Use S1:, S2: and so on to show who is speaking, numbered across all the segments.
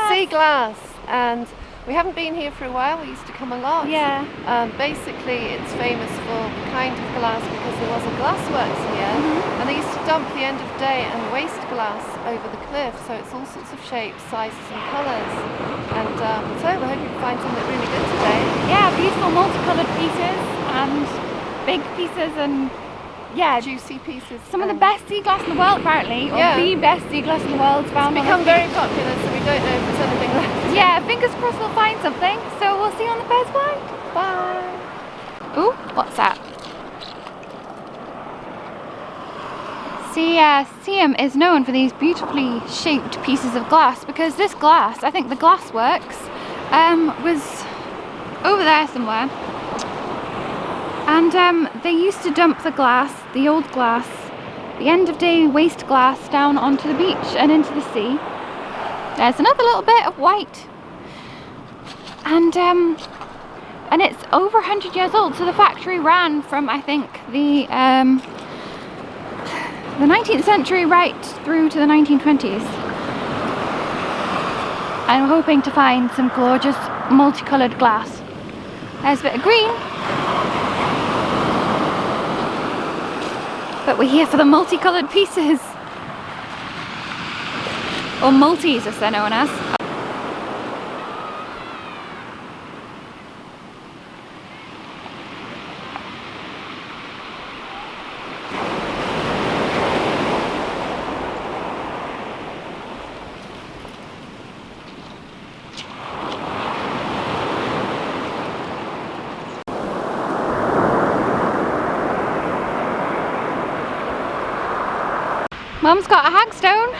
S1: Sea glass, and we haven't been here for a while. We used to come a lot.
S2: Yeah.
S1: Basically, it's famous for the kind of glass because there was a glassworks here, and they used to dump the end of day and waste glass over the cliff. So it's all sorts of shapes, sizes, and colours. And so we're hoping to find something really good today.
S2: Yeah, beautiful multicoloured pieces and big pieces and yeah,
S1: juicy pieces.
S2: Some of the best sea glass in the world, apparently, or the best sea glass in the world. Found
S1: it's become very popular, so we don't know if there's anything left.
S2: Yeah, fingers crossed we'll find something. So we'll see you on the first flight.
S1: Bye.
S2: Ooh, what's that? Seaham is known for these beautifully shaped pieces of glass because this glass, I think the glass works, was over there somewhere. And they used to dump the glass, the old glass, the end of day waste glass down onto the beach and into the sea. There's another little bit of white. And it's over 100 years old, so the factory ran from, I think, the 19th century right through to the 1920s. I'm hoping to find some gorgeous multicoloured glass. There's a bit of green. But we're here for the multicoloured pieces. Or multis, as they're known as. Mum's got a hagstone.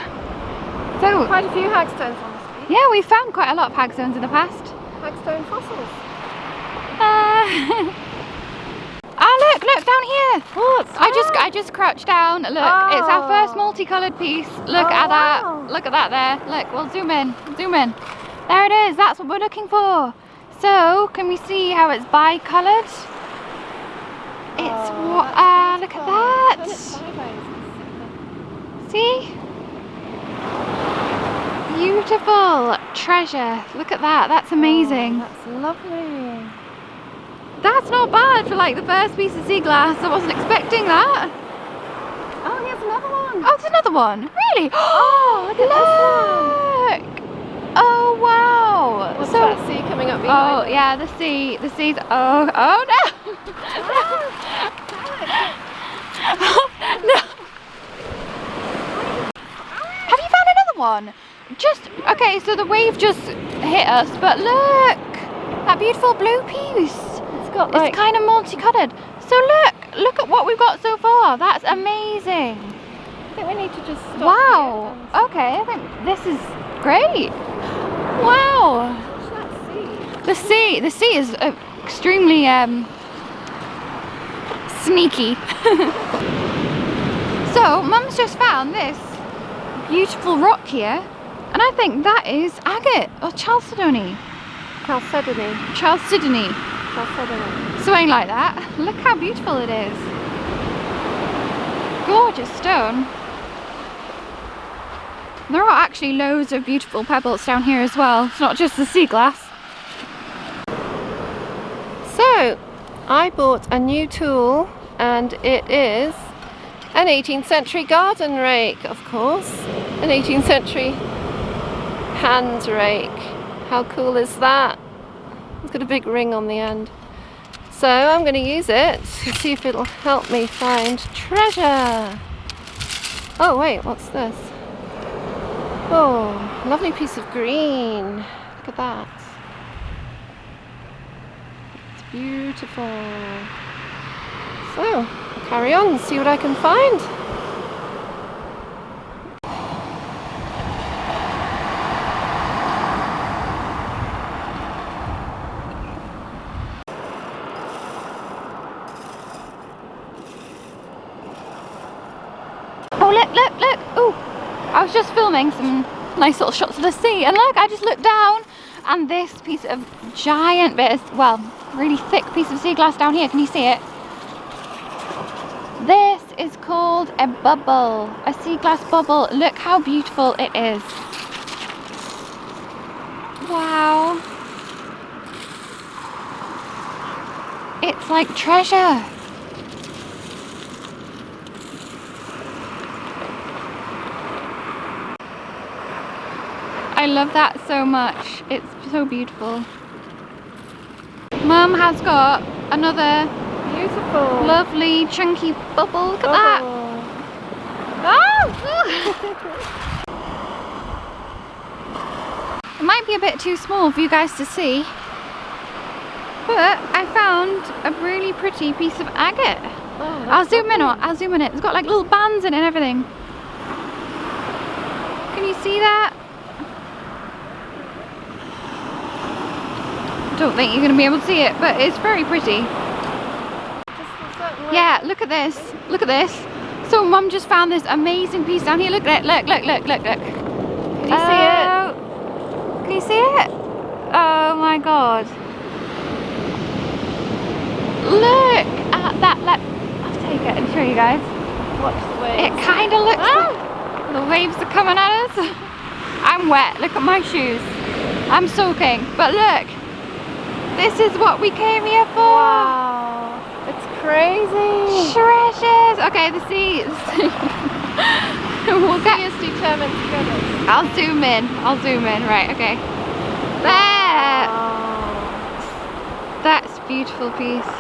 S2: So
S1: quite a few hagstones on the street.
S2: Yeah, we've found quite a lot of hagstones in the past.
S1: Hagstone fossils.
S2: Oh look down here.
S1: What?
S2: I just crouched down. Look, it's our first multicoloured piece. Look at that.
S1: Wow.
S2: Look at that there. Look, we'll zoom in. Zoom in. There it is. That's what we're looking for. So, can we see how it's bi-coloured? It's what? Look at that. See? beautiful treasure. Look at that. That's amazing.
S1: Oh, that's lovely.
S2: That's not bad for like the first piece of sea glass. I wasn't expecting that.
S1: Oh, here's another one.
S2: Oh, there's another one. Really?
S1: Oh, look at this one.
S2: Look. Oh wow.
S1: What's
S2: So
S1: that sea coming up behind?
S2: oh yeah, the sea's oh no. No. Have you found another one? Just okay, so the wave just hit us, but look, that beautiful blue piece.
S1: It's got like,
S2: It's kind of multicolored. So look at what we've got so far. That's amazing.
S1: I think we need to just stop.
S2: Wow.
S1: Here
S2: Okay, I think this is great. Wow.
S1: Let's see.
S2: The sea is extremely sneaky. So Mum's just found this beautiful rock here, and I think that is agate or chalcedony.
S1: Chalcedony.
S2: Chalcedony.
S1: Chalcedony.
S2: Something like that. Look how beautiful it is. Gorgeous stone. There are actually loads of beautiful pebbles down here as well. It's not just the sea glass.
S1: So, I bought a new tool, and it is an 18th century garden rake, of course. An 18th century hand rake. How cool is that? It's got a big ring on the end. So I'm going to use it to see if it'll help me find treasure. Oh wait, what's this? Oh, lovely piece of green. Look at that. It's beautiful. So, I'll carry on and see what I can find.
S2: Oh look. Oh, I was just filming some nice little shots of the sea, and look, I just looked down and this piece of giant bit of, well, really thick piece of sea glass down here. Can you see it? This is called a bubble, a sea glass bubble. Look how beautiful it is. Wow. It's like treasure. I love that so much. It's so beautiful. Mum has got another
S1: Beautiful.
S2: lovely chunky bubble. Look at that. Oh! It might be a bit too small for you guys to see, but I found a really pretty piece of agate.
S1: Oh,
S2: I'll zoom in on. I'll zoom in it. It's got like little bands in it and everything. Can you see that? Don't think you're going to be able to see it, but it's very pretty. Yeah, look at this. Look at this. So Mum just found this amazing piece down here. Look at it. Look.
S1: Can you see it?
S2: Can you see it? Oh my god. Look at that. I'll take it and show you guys.
S1: Watch the waves.
S2: It kind of looks like the waves are coming at us. I'm wet. Look at my shoes. I'm soaking. But look. This is what we came here for.
S1: Wow. It's crazy.
S2: Treasures. Okay, the sea. We'll get.
S1: Sea is determined to get us.
S2: I'll zoom in. Right, okay. There.
S1: Wow.
S2: That's a beautiful piece.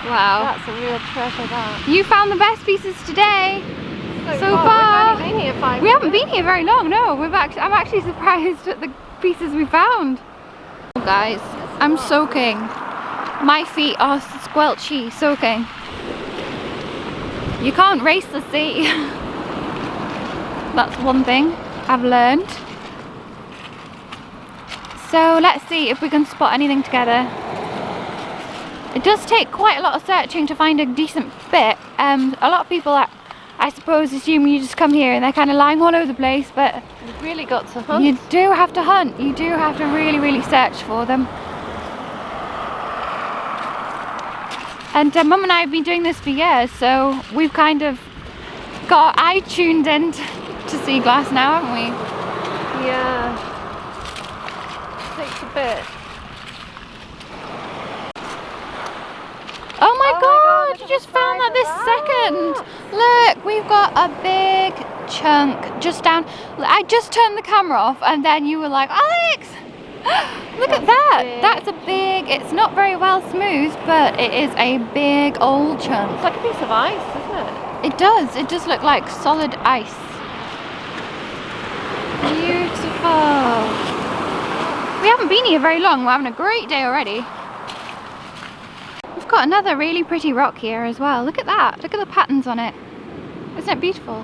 S2: Wow.
S1: That's a real treasure, that.
S2: You found the best pieces today. So far.
S1: We've only been here 5 minutes.
S2: We haven't been here very long, no. I'm actually surprised at the pieces we found. Guys, I'm soaking. My feet are squelchy, soaking. You can't race the sea. That's one thing I've learned. So let's see if we can spot anything together. It does take quite a lot of searching to find a decent bit. A lot of people, I suppose, assume you just come here and they're kind of lying all over the place, but
S1: You've really got to hunt.
S2: you do have to hunt. You do have to really, really search for them. And Mum and I have been doing this for years, so we've kind of got our eye tuned in to sea glass now, haven't we?
S1: Yeah. Takes a bit.
S2: Oh my god,
S1: look
S2: you
S1: at
S2: just
S1: the
S2: found that
S1: size
S2: this
S1: of
S2: second. Look, we've got a big chunk just down. I just turned the camera off and then you were like, Alex! Look at that. That's a big, it's not very well smoothed, but it is a big old chunk.
S1: It's like a piece of ice, isn't it?
S2: It does look like solid ice. Beautiful. We haven't been here very long, we're having a great day already. We've got another really pretty rock here as well. Look at that, look at the patterns on it. Isn't it beautiful?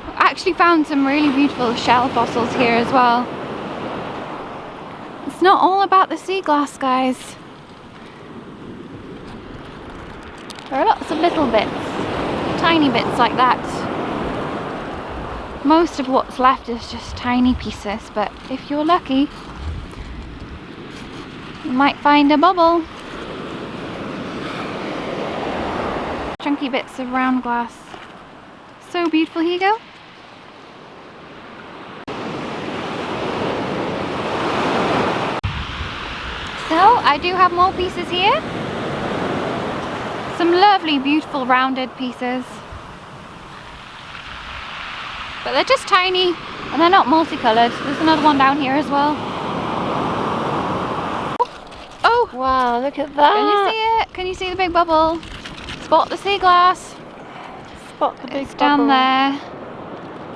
S2: I actually found some really beautiful shell fossils here as well. It's not all about the sea glass, guys. There are lots of little bits, tiny bits like that. Most of what's left is just tiny pieces, but if you're lucky, you might find a bubble. Chunky bits of round glass. So beautiful. Here you go. So I do have more pieces here. Some lovely, beautiful rounded pieces. But they're just tiny and they're not multicoloured. There's another one down here as well. Oh!
S1: Wow, look at that.
S2: Can you see it? Can you see the big bubble? Spot the sea glass.
S1: Spot the big
S2: It's down
S1: bubble.
S2: there.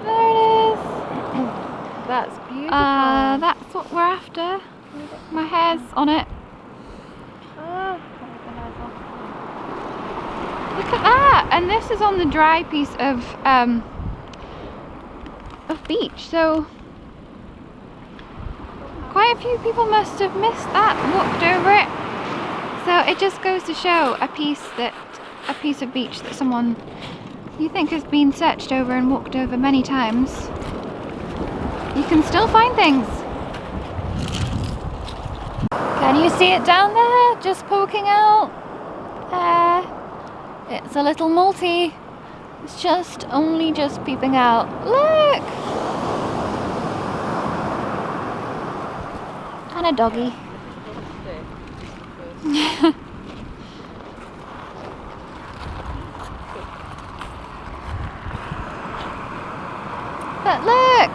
S2: There it is.
S1: That's beautiful.
S2: That's what we're after. My hair's on it.
S1: Ah,
S2: Look at that! And this is on the dry piece of beach, so quite a few people must have missed that and walked over it. So it just goes to show a piece of beach that someone you think has been searched over and walked over many times. You can still find things. Can you see it down there? Just poking out. There. It's a little multi. It's just peeping out. Look! And a doggy. But look!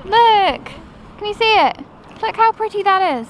S2: Look! Can you see it? Look how pretty that is.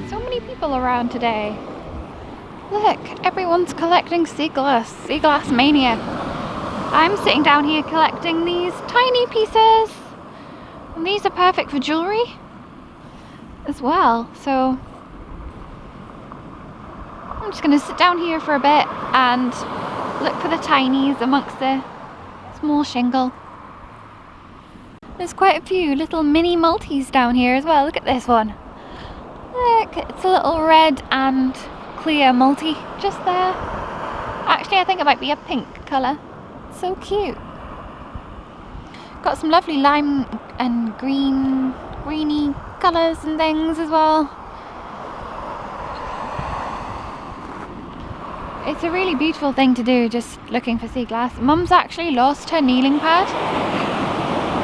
S2: So many people around today. Look, everyone's collecting sea glass mania. I'm sitting down here collecting these tiny pieces. And these are perfect for jewellery as well. So I'm just going to sit down here for a bit and look for the tinies amongst the small shingle. There's quite a few little mini multis down here as well. Look at this one. Look, it's a little red and clear multi just there. Actually, I think it might be a pink colour. So cute. Got some lovely lime and greeny colours and things as well. It's a really beautiful thing to do, just looking for sea glass. Mum's actually lost her kneeling pad,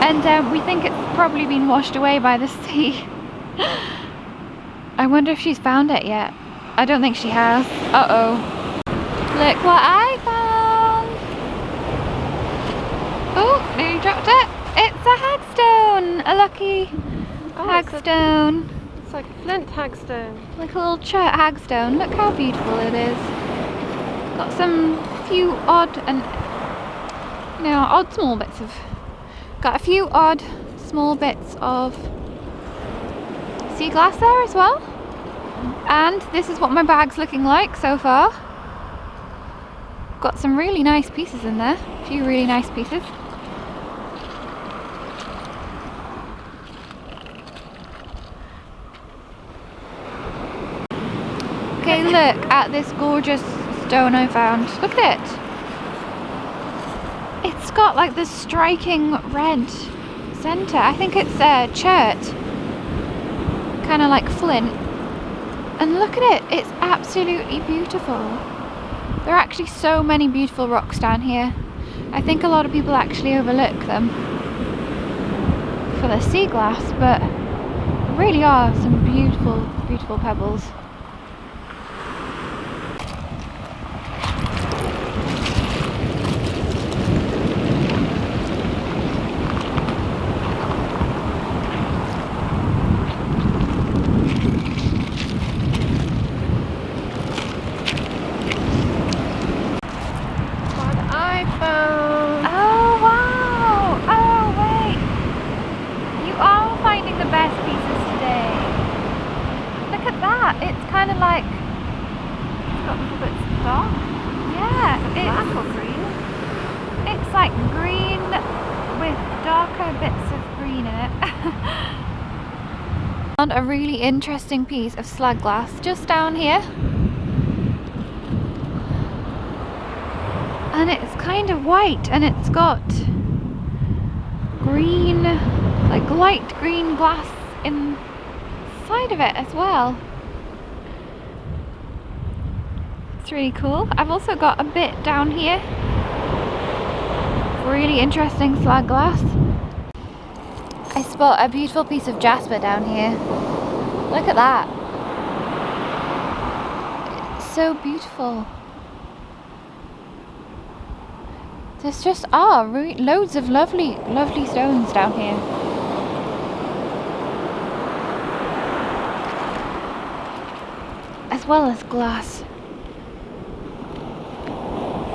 S2: and we think it's probably been washed away by the sea. I wonder if she's found it yet. I don't think she has. Uh-oh. Look what I found! Oh, nearly dropped it. It's a hagstone! A lucky hagstone.
S1: It's like a flint hagstone.
S2: Like a little chert hagstone. Look how beautiful it is. Got some few odd and odd small bits of. Got a few odd small bits of sea glass there as well. And this is what my bag's looking like so far. Got some really nice pieces in there. A few really nice pieces. Okay, look at this gorgeous stone I found. Look at it. It's got like this striking red centre. I think it's chert. Kind of like flint. And look at it. It's absolutely beautiful. There are actually so many beautiful rocks down here. I think a lot of people actually overlook them for the sea glass, but there really are some beautiful, beautiful pebbles. It's kind of like, it's got little bits of dark. Yeah, it's black or green. It's like green with darker bits of green in it. Found a really interesting piece of slag glass just down here. And it's kind of white and it's got green, like light green glass inside of it as well. It's really cool. I've also got a bit down here. Really interesting slag glass. I spot a beautiful piece of jasper down here. Look at that. It's so beautiful. There's just loads of lovely, lovely stones down here. As well as glass.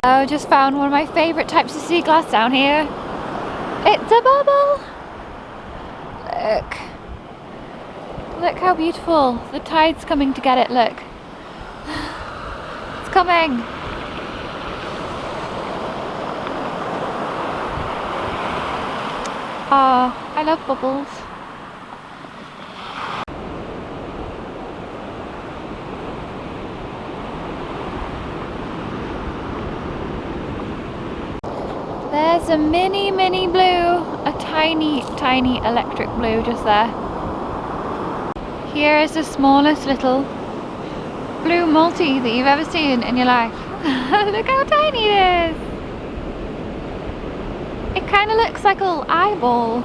S2: I just found one of my favourite types of sea glass down here. It's a bubble! Look. Look how beautiful. The tide's coming to get it, look. It's coming. Oh, I love bubbles. There's a mini blue, a tiny electric blue just there. Here is the smallest little blue multi that you've ever seen in your life. Look how tiny it is. It kind of looks like a little eyeball.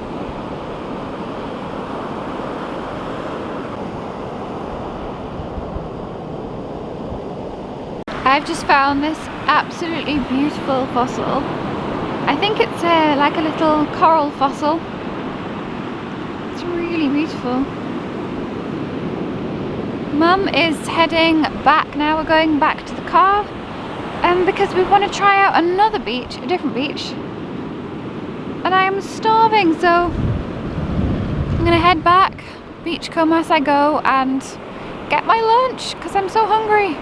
S2: I've just found this absolutely beautiful fossil. I think it's like a little coral fossil. It's really beautiful. Mum is heading back now. We're going back to the car because we want to try out another beach, a different beach. And I am starving, so I'm going to head back, beachcomb as I go, and get my lunch because I'm so hungry.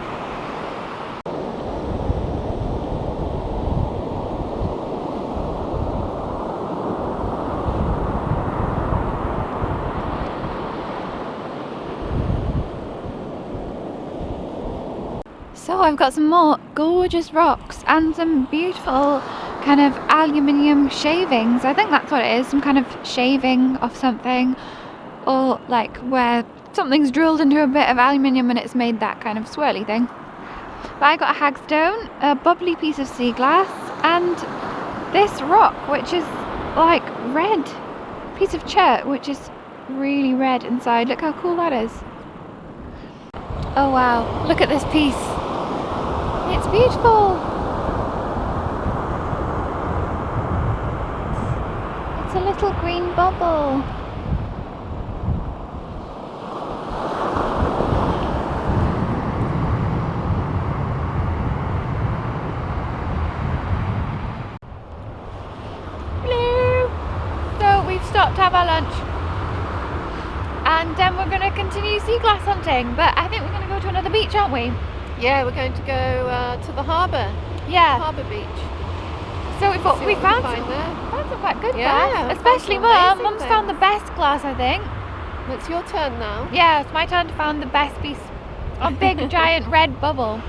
S2: So I've got some more gorgeous rocks and some beautiful kind of aluminium shavings. I think that's what it is, some kind of shaving of something, or like where something's drilled into a bit of aluminium and it's made that kind of swirly thing. But I got a hagstone, a bubbly piece of sea glass, and this rock which is like red, piece of chert which is really red inside. Look how cool that is. Oh wow, look at this piece. It's beautiful. It's a little green bubble. Hello. So we've stopped to have our lunch. And then we're going to continue sea glass hunting. But I think we're going to go to another beach, aren't we?
S1: Yeah, we're going to go to the harbour.
S2: Yeah.
S1: Harbour beach.
S2: So we thought we found some quite good glass. Especially Mum. Mum's found the best glass, I think.
S1: It's your turn now.
S2: Yeah, it's my turn to find the best piece of big giant red bubble.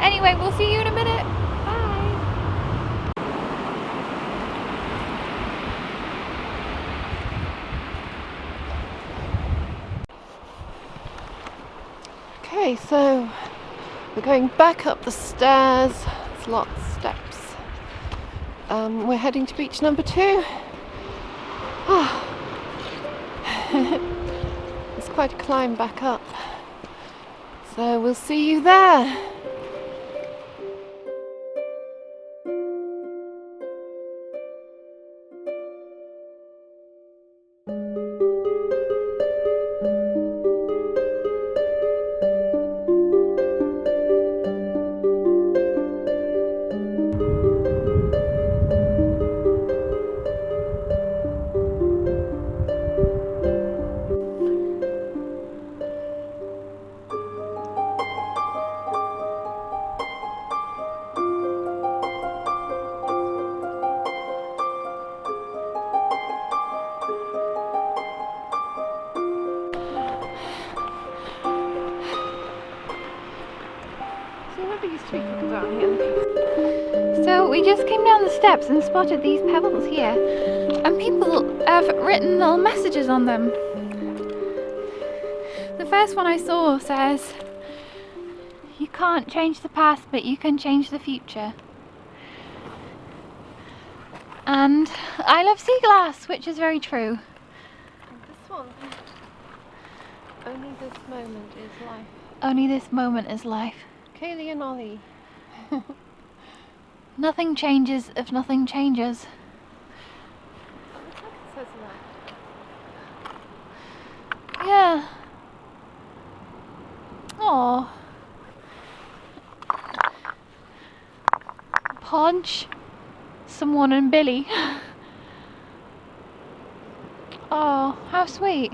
S2: Anyway, we'll see you in a minute. Bye.
S1: Okay, so we're going back up the stairs. There's lots of steps. We're heading to beach number 2. It's quite a climb back up. So we'll see you there.
S2: So we just came down the steps and spotted these pebbles here, and people have written little messages on them. The first one I saw says, "You can't change the past, but you can change the future." And I love sea glass, which is very true.
S1: And this one, only this moment is life.
S2: Only this moment is life.
S1: Kaylee and Ollie.
S2: Nothing changes if nothing changes.
S1: Looks like it says that.
S2: Yeah. Oh. Podge, someone and Billy. Oh, how sweet.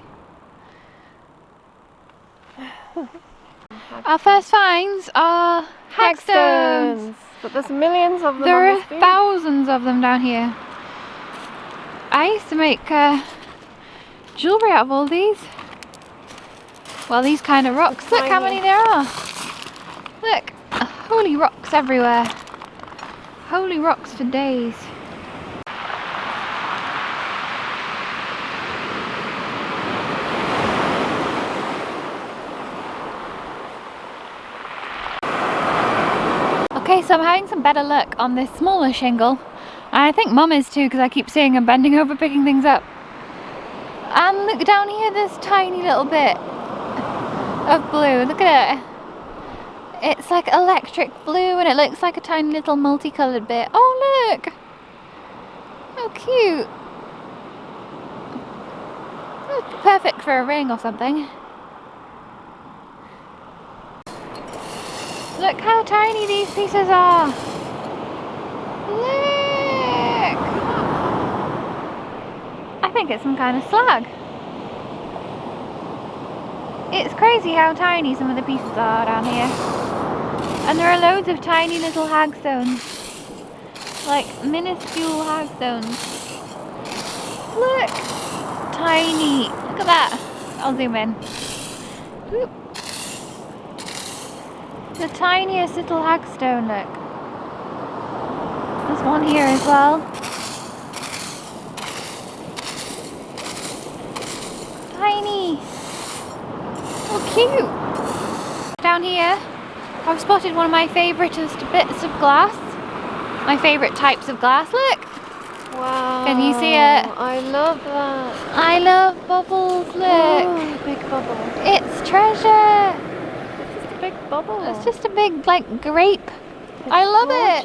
S2: Our first finds are hagstones.
S1: But there's millions of them.
S2: There
S1: on
S2: are
S1: this beach.
S2: thousands of them down here. I used to make jewellery out of all these. Well, these kind of rocks. Look how many there are. Look, holy rocks everywhere. Holy rocks for days. Okay, so I'm having some better luck on this smaller shingle. And I think Mum is too, because I keep seeing him bending over picking things up. And look down here, this tiny little bit of blue. Look at it. It's like electric blue, and it looks like a tiny little multicoloured bit. Oh look! How cute! That's perfect for a ring or something. Look how tiny these pieces are! Look! I think it's some kind of slag. It's crazy how tiny some of the pieces are down here. And there are loads of tiny little hagstones. Like minuscule hagstones. Look! Tiny! Look at that! I'll zoom in. Oop. The tiniest little hagstone, look. There's one here as well. Tiny! Oh, cute! Down here, I've spotted one of my favouriteest bits of glass. My favourite types of glass, look!
S1: Wow.
S2: Can you see it?
S1: I love that.
S2: I love bubbles, look!
S1: Oh, big bubble.
S2: It's treasure!
S1: big bubble.
S2: It's just a big, like, grape. I love it.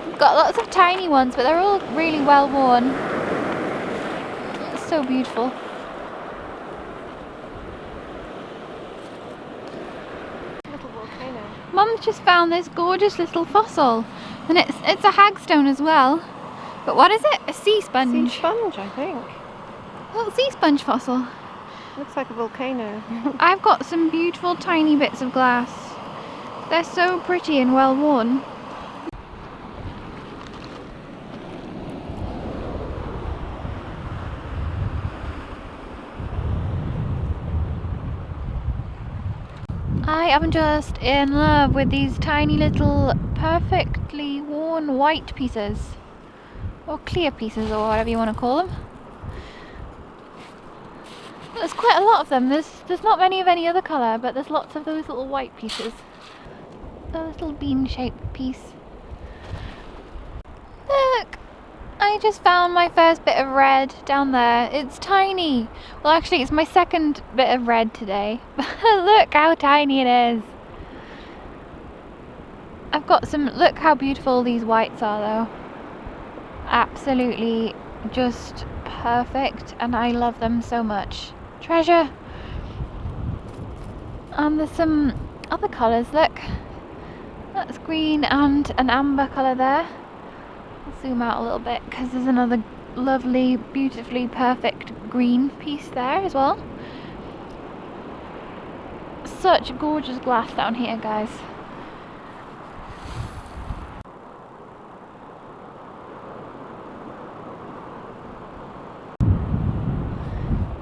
S2: We've got lots of tiny ones, but they're all really well worn. It's so beautiful.
S1: Little volcano.
S2: Mum's just found this gorgeous little fossil, and it's a hagstone as well. But what is it? A sea sponge.
S1: Sea sponge, I think.
S2: Little sea sponge fossil.
S1: Looks like a volcano.
S2: I've got some beautiful tiny bits of glass. They're so pretty and well worn. I am just in love with these tiny little perfectly worn white pieces, or clear pieces, or whatever you want to call them. There's quite a lot of them. There's not many of any other colour, but there's lots of those little white pieces. A little bean-shaped piece. Look! I just found my first bit of red down there. It's tiny. Well, actually, it's my second bit of red today. Look how tiny it is. I've got some... Look how beautiful these whites are, though. Absolutely just perfect, and I love them so much. Treasure. And there's some other colours. Look. That's green and an amber colour there. I'll zoom out a little bit because there's another lovely, beautifully perfect green piece there as well. Such gorgeous glass down here, guys.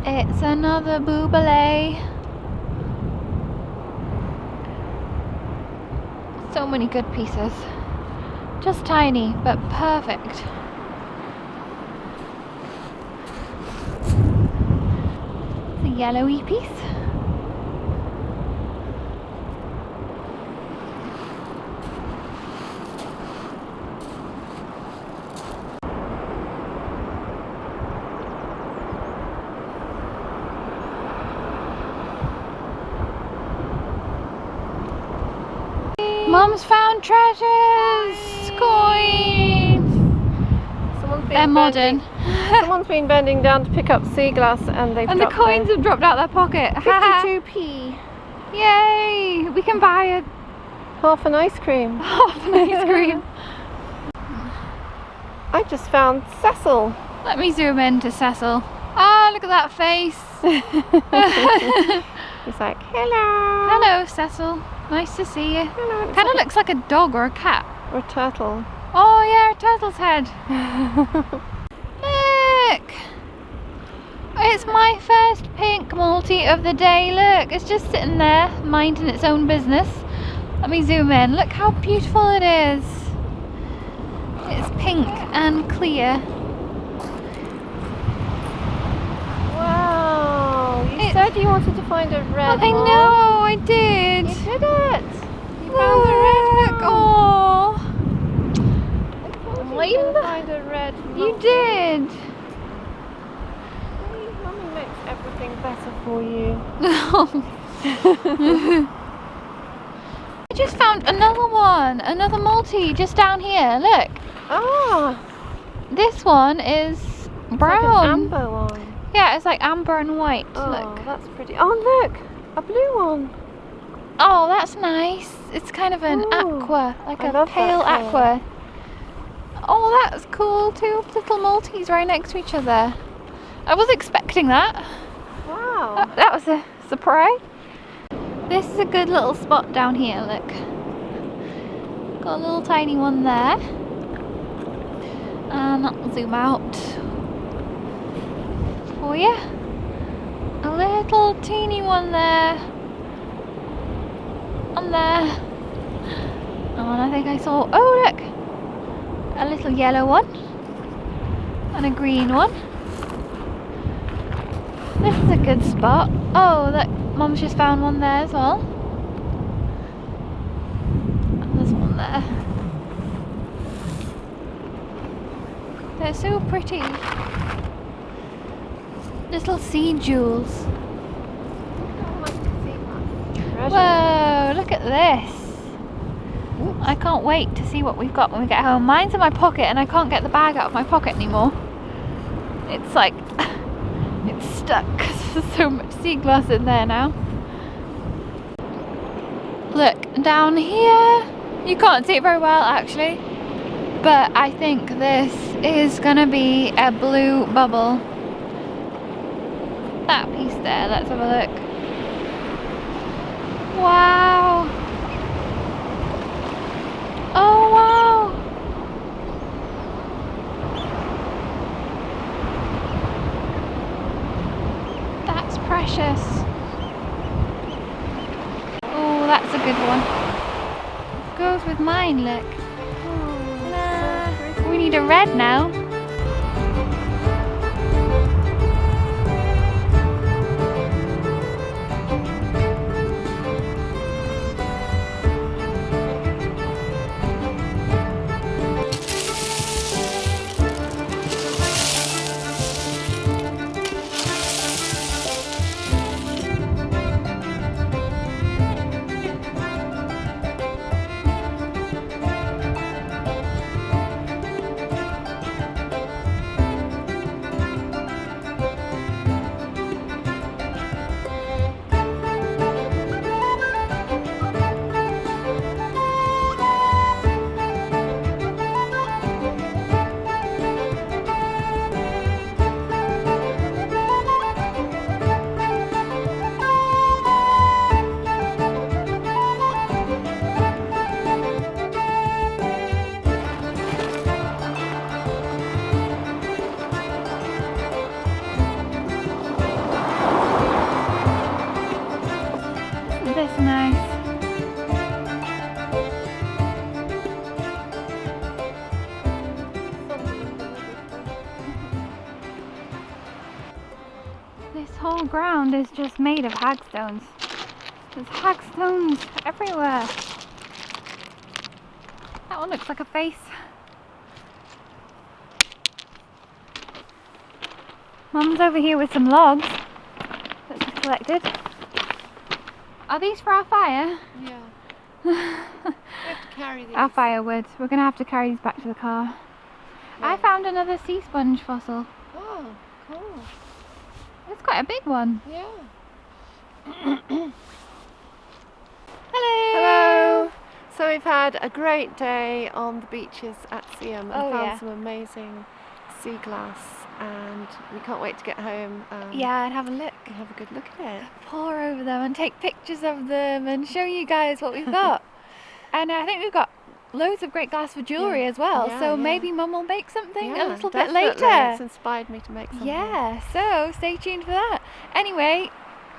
S2: It's another boobalay. So many good pieces. Just tiny, but perfect. It's a yellowy piece. Mum's found treasures! Coins! They're modern.
S1: Someone's been bending down to pick up sea glass and they've
S2: And the coins have dropped out their pocket.
S1: 52p.
S2: Yay! We can buy a
S1: Half an ice cream.
S2: half an ice cream.
S1: I just found Cecil.
S2: Let me zoom in to Cecil. Ah, look at that face.
S1: He's like, hello.
S2: Hello, Cecil. Nice to see you.
S1: Hello.
S2: Kind of looks like a dog or a cat.
S1: Or a turtle.
S2: Oh yeah, a turtle's head. Look! It's my first pink multi of the day. Look, it's just sitting there, minding its own business. Let me zoom in. Look how beautiful it is. It's pink and clear.
S1: Wow! You said you wanted to find a red
S2: I
S1: one.
S2: know, I did.
S1: You did it! You found a red
S2: Look!
S1: one.
S2: Oh,
S1: You didn't find a red
S2: you
S1: muff.
S2: did.
S1: See, Mummy makes everything better for you.
S2: I just found another one, another multi just down here. Look,
S1: Ah!
S2: this one is
S1: Like
S2: brown.
S1: an amber one.
S2: Yeah, it's like amber and white.
S1: Oh,
S2: Look.
S1: that's pretty. Oh, look! A blue one.
S2: Oh, that's nice. It's kind of an
S1: Ooh,
S2: aqua, like
S1: I
S2: a
S1: love that
S2: pale
S1: colour.
S2: aqua. Oh, that's cool. Two little multis right next to each other. I was expecting that.
S1: Wow.
S2: That was a surprise. This is a good little spot down here, look. Got a little tiny one there. And I'll zoom out for you. A little teeny one there. And there. And I think I saw, oh look! A little yellow one. And a green one. This is a good spot. Oh, look, Mum's just found one there as well. And there's one there. They're so pretty. Little sea jewels. Whoa, look at this.
S1: Oops.
S2: I can't wait to see what we've got when we get home. Mine's in my pocket and I can't get the bag out of my pocket anymore. It's like, it's stuck because there's so much sea glass in there now. Look, down here, you can't see it very well actually, but I think this is gonna be a blue bubble. That piece there, let's have a look. Wow. Oh wow. That's precious. Oh, that's a good one. Goes with mine, look. Nah, we need a red now. This nice. This whole ground is just made of hagstones. There's hagstones everywhere. That one looks like a face. Mum's over here with some logs that she's collected. Are these for our fire?
S1: Yeah. We have to carry these.
S2: Our firewood. We're going to have to carry these back to the car.
S1: Yeah.
S2: I found another sea sponge fossil.
S1: Oh, cool.
S2: It's quite a big one.
S1: Yeah.
S2: Hello!
S1: Hello! So we've had a great day on the beaches at Seaham and
S2: Oh,
S1: found
S2: yeah.
S1: some amazing sea glass, and we can't wait to get home
S2: Yeah, and have a look.
S1: and have a good look at it.
S2: Pour over them and take pictures of them and show you guys what we've got. And I think we've got loads of great glass for jewellery as well.
S1: Yeah,
S2: so
S1: yeah.
S2: maybe Mum will make something a
S1: Yeah,
S2: little
S1: definitely.
S2: bit later.
S1: It's inspired me to make something.
S2: Yeah, so stay tuned for that. Anyway,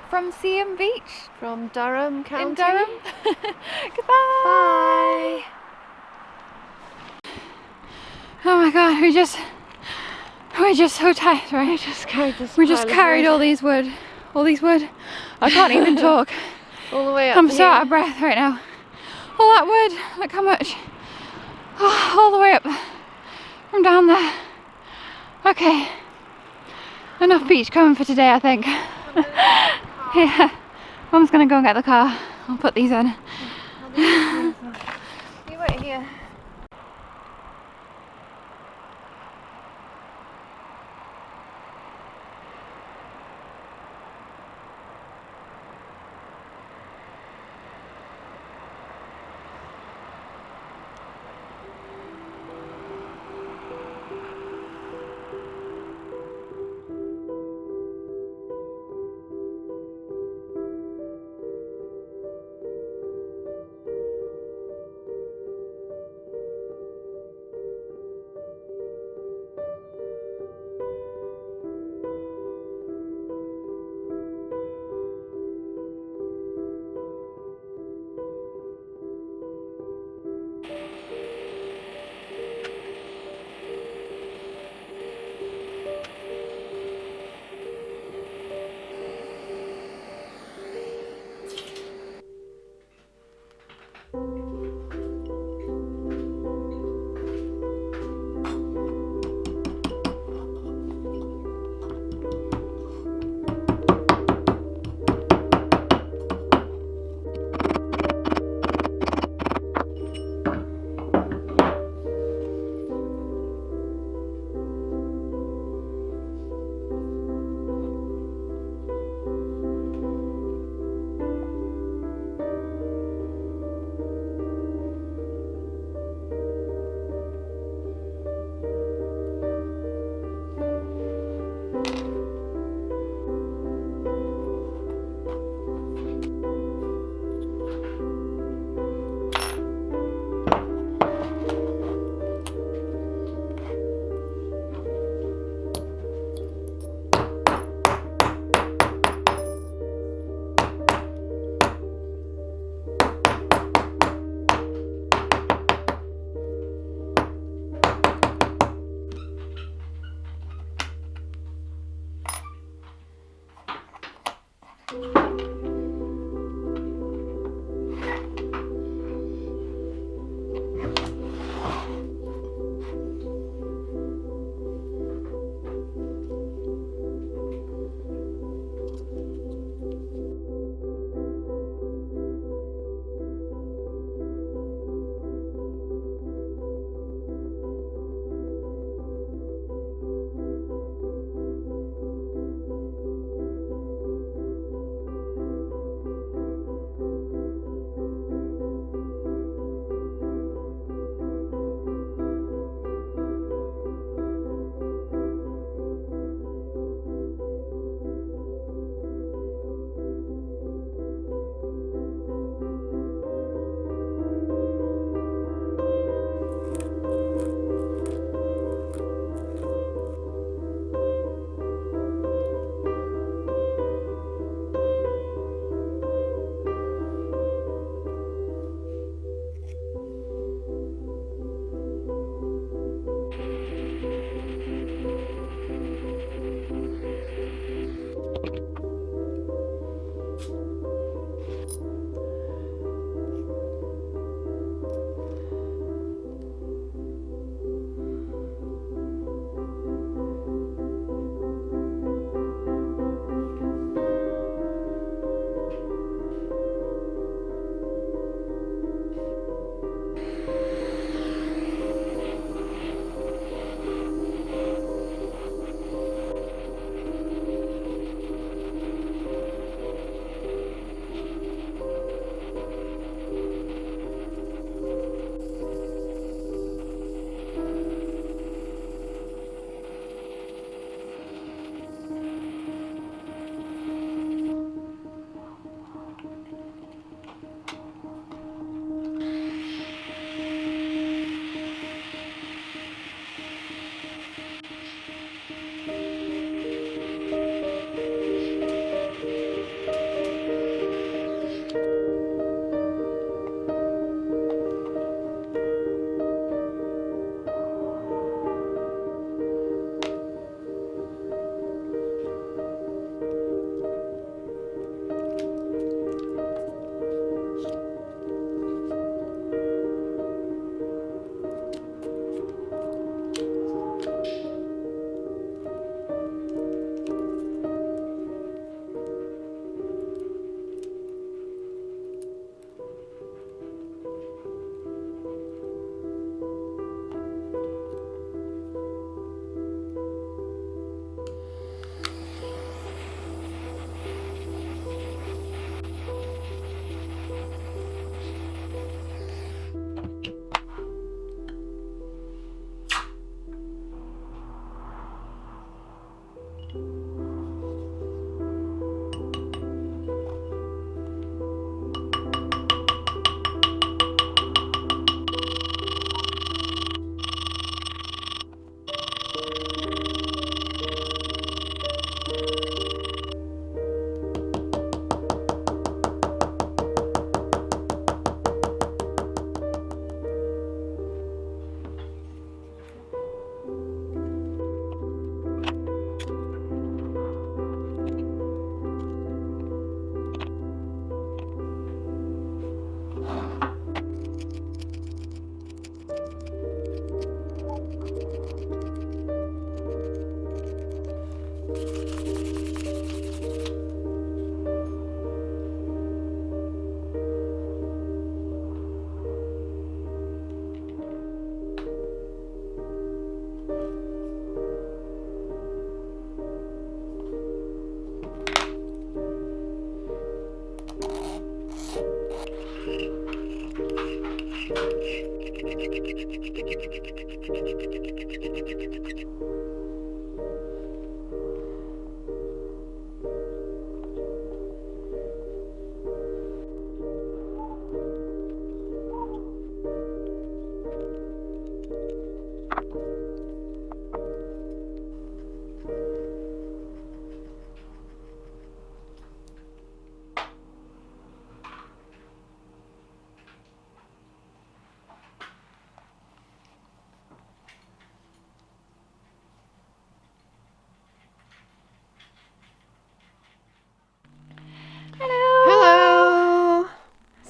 S2: from Seaham Beach
S1: From Durham County.
S2: in Durham. Goodbye.
S1: Bye.
S2: Oh my god, we're just so tired, right?
S1: We just carried this
S2: We just
S1: pile of
S2: carried
S1: wood
S2: all these wood. I can't even talk.
S1: all the way up
S2: I'm so
S1: here.
S2: out of breath right now. All that wood, look how much. Oh, all the way up from down there. Okay, enough beach combing for today, I think. Yeah, Mum's gonna go and get the car. I'll put these in. You wait here.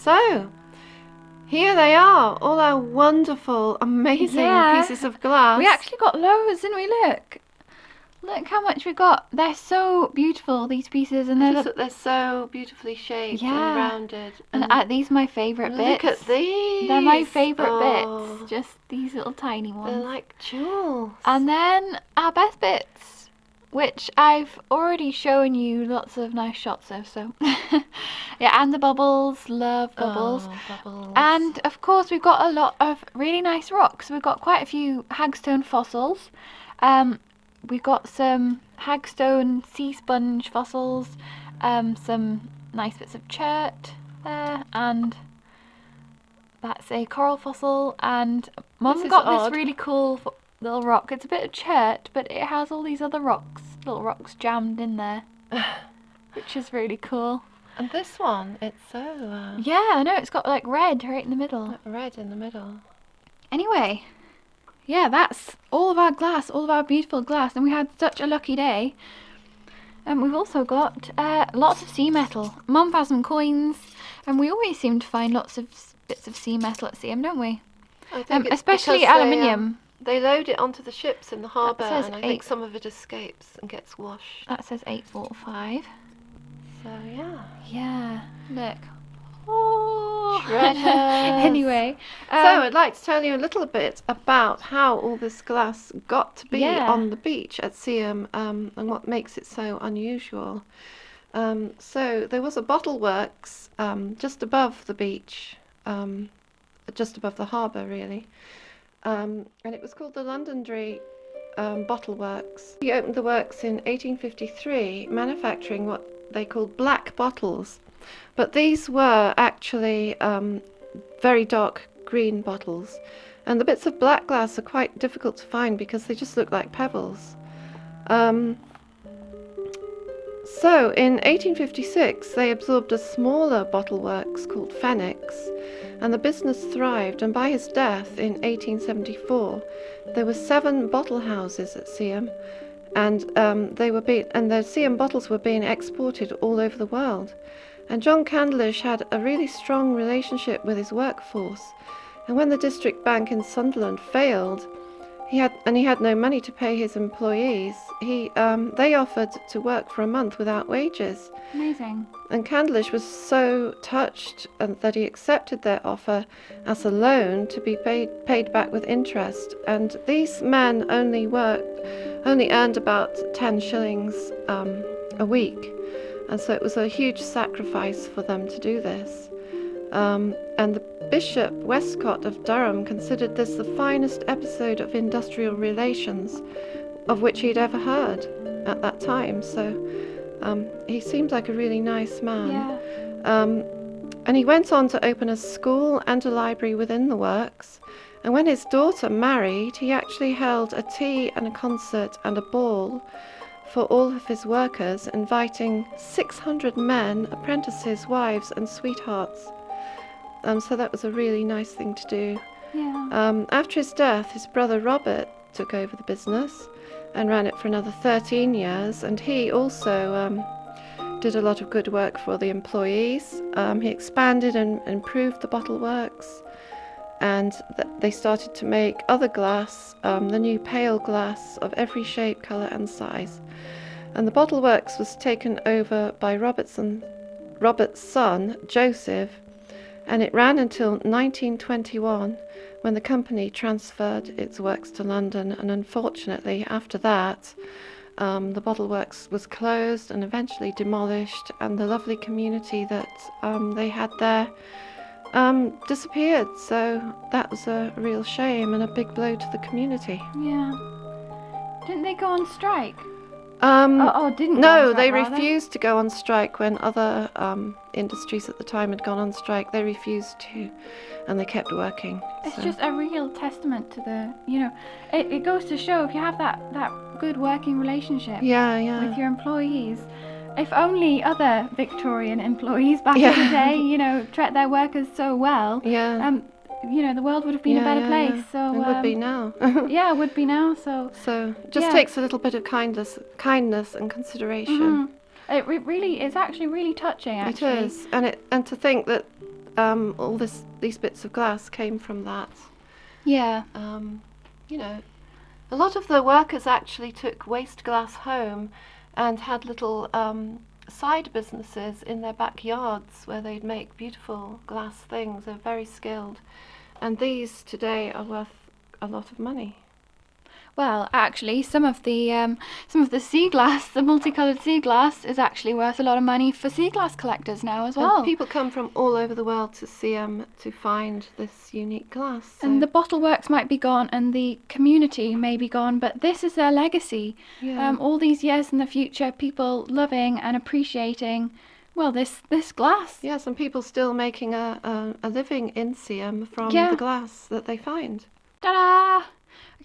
S1: So, here they are, all our wonderful, amazing pieces of glass.
S2: We actually got loads, didn't we? Look how much we got. They're so beautiful, these pieces, and
S1: they're so beautifully shaped and rounded.
S2: And these are my favourite bits.
S1: Look at these.
S2: They're my favourite bits. Just these little tiny ones.
S1: They're like jewels.
S2: And then our best bits, which I've already shown you lots of nice shots of. So yeah, and the bubbles. Love bubbles.
S1: Oh, bubbles.
S2: And of course we've got a lot of really nice rocks. We've got quite a few hagstone fossils. We've got some hagstone sea sponge fossils, some nice bits of chert there, and that's a coral fossil. And Mum got this really cool little rock. It's a bit of chert, but it has all these other little rocks jammed in there, which is really cool.
S1: And this one, it's so...
S2: yeah, I know, it's got like red right in the middle.
S1: Like red in the middle.
S2: Anyway... yeah, that's all of our glass, all of our beautiful glass, and we had such a lucky day. And we've also got lots of sea metal. Mum found some coins, and we always seem to find lots of bits of sea metal at Seaham, don't we?
S1: I think
S2: especially aluminium.
S1: They load it onto the ships in the harbour, and I think
S2: 8.
S1: some of it escapes and gets washed.
S2: That says 845.
S1: So yeah.
S2: Yeah, look. Oh,
S1: treasures.
S2: Anyway,
S1: so I'd like to tell you a little bit about how all this glass got to be on the beach at Seaham, and what makes it so unusual. So there was a bottle works just above the beach, just above the harbour really, and it was called the Londonderry Bottle Works. He opened the works in 1853, manufacturing what they called black bottles. But these were actually very dark green bottles, and the bits of black glass are quite difficult to find because they just look like pebbles. So in 1856 they absorbed a smaller bottle works called Phoenix, and the business thrived, and by his death in 1874 there were 7 bottle houses at Seaham, and the Seaham bottles were being exported all over the world. And John Candlish had a really strong relationship with his workforce, and when the district bank in Sunderland failed, he had no money to pay his employees, they offered to work for a month without wages.
S2: Amazing. And
S1: Candlish was so touched that he accepted their offer as a loan to be paid back with interest. And these men only earned about 10 shillings a week. And so it was a huge sacrifice for them to do this. And the Bishop Westcott of Durham considered this the finest episode of industrial relations of which he'd ever heard at that time. So he seemed like a really nice man.
S2: Yeah.
S1: And he went on to open a school and a library within the works. And when his daughter married, he actually held a tea and a concert and a ball for all of his workers, inviting 600 men, apprentices, wives and sweethearts. So that was a really nice thing to do.
S2: Yeah.
S1: After his death, his brother Robert took over the business and ran it for another 13 years, and he also did a lot of good work for the employees. He expanded and improved the bottle works, and they started to make other glass, the new pale glass of every shape, colour and size. And the bottle works was taken over by Robert's son, Joseph, and it ran until 1921, when the company transferred its works to London. And unfortunately, after that, the bottle works was closed and eventually demolished, and the lovely community that they had there disappeared. So that was a real shame and a big blow to the community.
S2: Yeah. Didn't they go on strike?
S1: Didn't no, they
S2: rather.
S1: refused to go on strike when other industries at the time had gone on strike. They refused to, and they kept working.
S2: It's just a real testament to the, it goes to show if you have that good working relationship with your employees. If only other Victorian employees back in the day, treat their workers so well.
S1: Yeah.
S2: The world would have been a better place.
S1: Yeah.
S2: So
S1: it would be now.
S2: Yeah, it would be now. So
S1: it just takes a little bit of kindness and consideration.
S2: Mm-hmm. It's actually really touching. Actually,
S1: it is, and to think that all these bits of glass came from that.
S2: Yeah.
S1: You know, a lot of the workers actually took waste glass home and had little side businesses in their backyards where they'd make beautiful glass things. They're very skilled, and these today are worth a lot of money.
S2: Well, actually, some of the sea glass, the multicoloured sea glass, is actually worth a lot of money for sea glass collectors now as well.
S1: And people come from all over the world to Seaham to find this unique glass. So.
S2: And the bottle works might be gone, and the community may be gone, but this is their legacy.
S1: Yeah.
S2: All these years in the future, people loving and appreciating, well, this glass.
S1: Yes, and people still making a living in Seaham from
S2: Yeah.
S1: the glass that they find.
S2: Ta-da!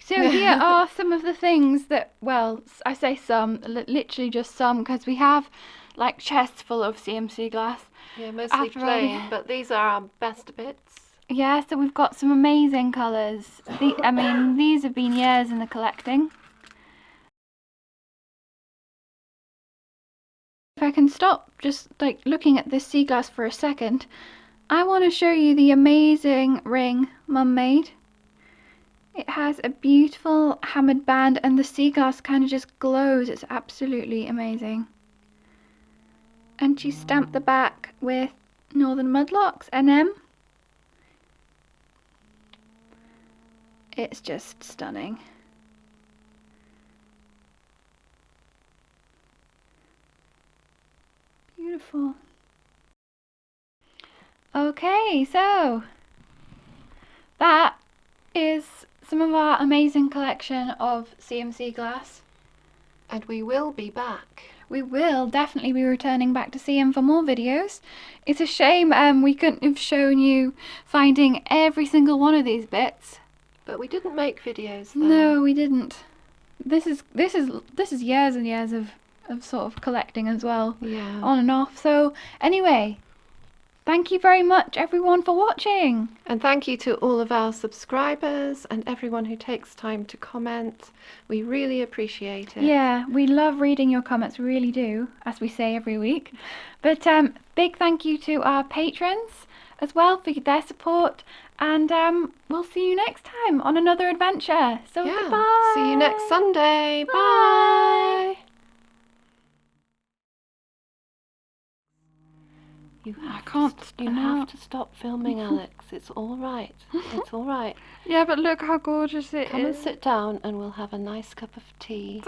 S2: So here are some of the things that, well, I say some, literally just some, because we have like chests full of CMC glass.
S1: Yeah, mostly
S2: After all,
S1: plain, but these are our best bits.
S2: Yeah, so we've got some amazing colours. I mean, these have been years in the collecting. If I can stop just like looking at this sea glass for a second, I want to show you the amazing ring Mum made. It has a beautiful hammered band and the sea glass kind of just glows. It's absolutely amazing. And she stamped the back with Northern Mudlarks NM. It's just stunning. Beautiful. Okay, so that is some of our amazing collection of CMC glass.
S1: And we will be back.
S2: We will definitely be returning back to Seaham for more videos. It's a shame we couldn't have shown you finding every single one of these bits.
S1: But we didn't make videos though.
S2: No, we didn't. This is years and years of sort of collecting as well.
S1: Yeah.
S2: On and off. So anyway, thank you very much everyone for watching.
S1: And thank you to all of our subscribers and everyone who takes time to comment. We really appreciate it.
S2: Yeah, we love reading your comments, we really do, as we say every week. But big thank you to our patrons as well for their support, and we'll see you next time on another adventure. So
S1: Yeah.
S2: goodbye.
S1: See you next Sunday. Bye. You have to stop filming, Alex. It's all right. It's all right.
S2: Yeah, but look how gorgeous it
S1: Come and
S2: is.
S1: sit down and we'll have a nice cup of tea.